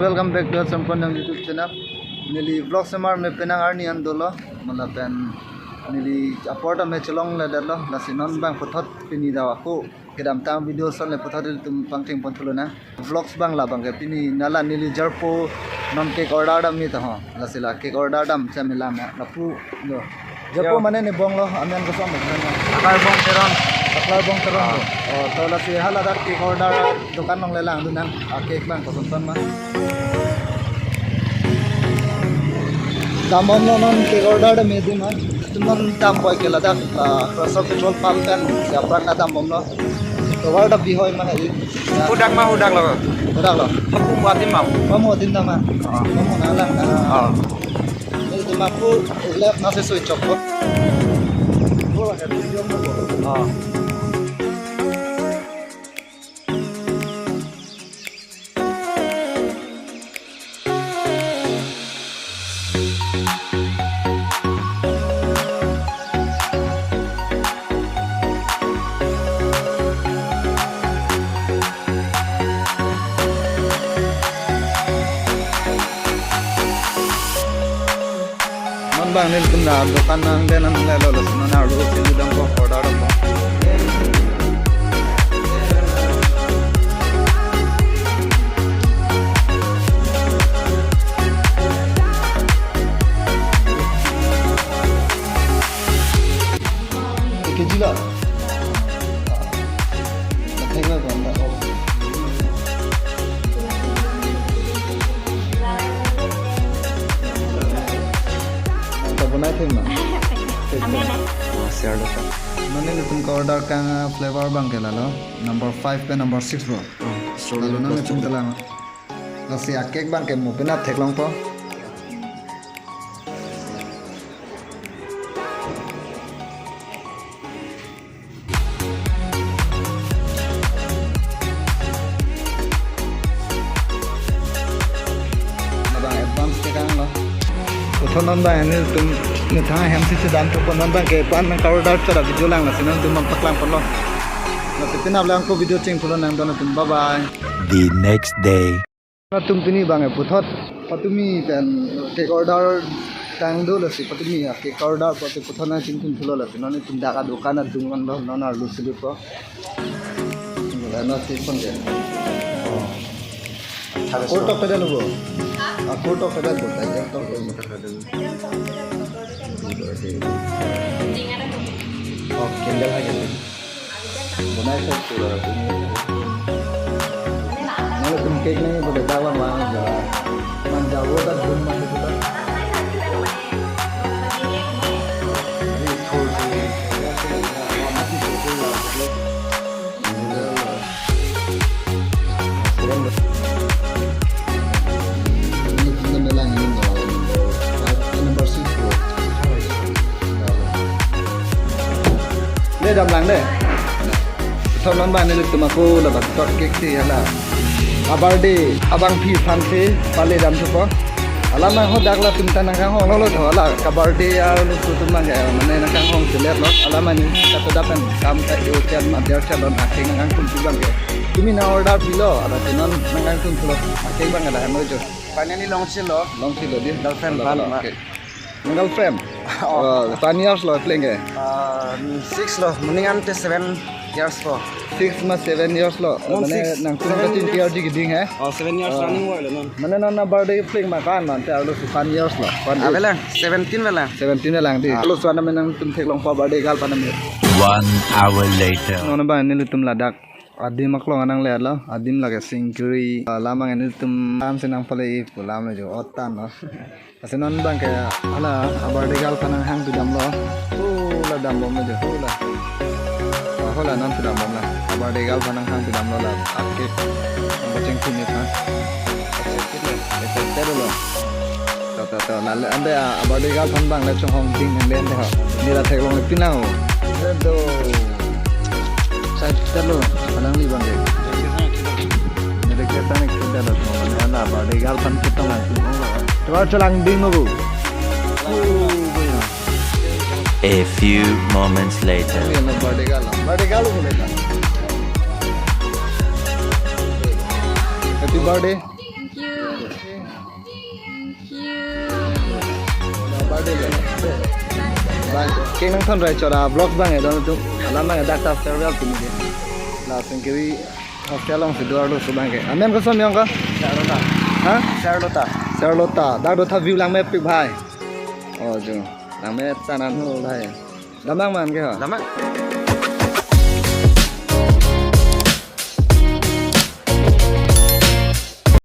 Welcome back to some Kronjang YouTube channel. Nili vlog semar me penang arni andolo malapen nili aporta me chelong le dalo lasinon bang puthot pini daw aku kedam tam video son le puthot tum pangting pontulona vlogs bang la bang ke pini nala nili jarpo non cake order dam ni ta ho lasila cake order dam chamila ma lapu yo jarpo mane ne bong lo amian ko som na akar bong teron akar bong teron to lasi hala dar cake order dukan nong lelang dunang cake bang ko son ma Damon non ke order me di man tuman tam boy ke lada crosser petrol pump kan ya pran na tam bomno to order bi hoy man ai Udak lo. Aku buatin mau. Kamu din na ma kamu na lang ni di ma pu left na se switch off bola ke video mo bang nil tum na dukan nang den ang lelo las na na ro sinu dang ko order mo kejila thenga banda बनाए थे ना मैंने तुमको ऑर्डर का फ्लेवर बंग के लालो नंबर 5 पे नंबर 6 बो लालो ना मैं तुम तला लसी आ केक बंग के मु पे ना थेकलोंग पो अब एडवांस के काम लो Uthon non ba ni tum ni tha hem si dan to non ba ke pan nang cover dart chara video lang na sinon tum paklang pon lo na pinap lang ko video ching pulon nang don tum bye bye the next day na tum pini bang e puthot patumi pen take order tang do la si patumi a ke order pati puthona ching tum phulo la sinon tum daka dukan na dungan lo non ar lu sili po la na si pon ge Court of Federal go. Court of Federal go. Court of Federal. Oh, Kindle aja. Bunai saya sudah. Kalau tum cake ni boleh dalam mana je. Manjau dan bun mana juga. Dam lang deh. Soalnya bang ini cuma aku lepas tot cake sih lah. Abarde, abang pi fancy, pale dam supo. Alam aku dak lah pinta nangkang hong lo tuh lah. Kabarde ya lu tuh mang ya, mana nangkang hong jelas lo. Alam ini kata dapat kam kayak ujian material calon akhir nangkang pun juga ya. Tumi na order pilo, ada tinon nangkang pun pilo. Akhir bang ada yang mojo. Pannya ni long silo Dia girlfriend pan. Girlfriend. 10 years lo playing ke? 6 lo, mendingan 7 years lo. 6 mas 7 years lo. Mana nang tum katin tiar di giding hai? 7 years running boy lo non. Mana nang birthday playing makan man te alu 10 years lo. Abela 17 bela. 17 lang di. Alu suana menang tum thek long pa birthday gal panam. 1 hour later Nona ba ni tum ladak. Adim maklo anang le lo. Adim lage singkuri lamang ni tum am senang pale pulam le jo otan lo. Asenon bang ke ala birthday gal panang hang tu dam lo. La dam bom le jo la. Hola nan tu dam bom la. Birthday gal panang hang tu dam lo la. Akke boceng tu ni pa. Itu lo. Ta la ande birthday gal pan bang le chong hong ding len de ha. Ni la thek long pinao. Do Saya lo, palang ni bang. Mereka kita ni kita dah tahu mana apa. Degal pan kita nanti. Coba celang ding lo. a few moments later Birthday boleh kan? Happy birthday. Thank you. Keng nang thon rai chora vlog bang e don tu lama e dak ta farewell tu ni la sengkewi hostel long sidor lo subang ke amen ko som yong ka ha Charlotte dak do tha view lang me pik bhai oh ju lang me chanan ho dai damang man ke ha Lama.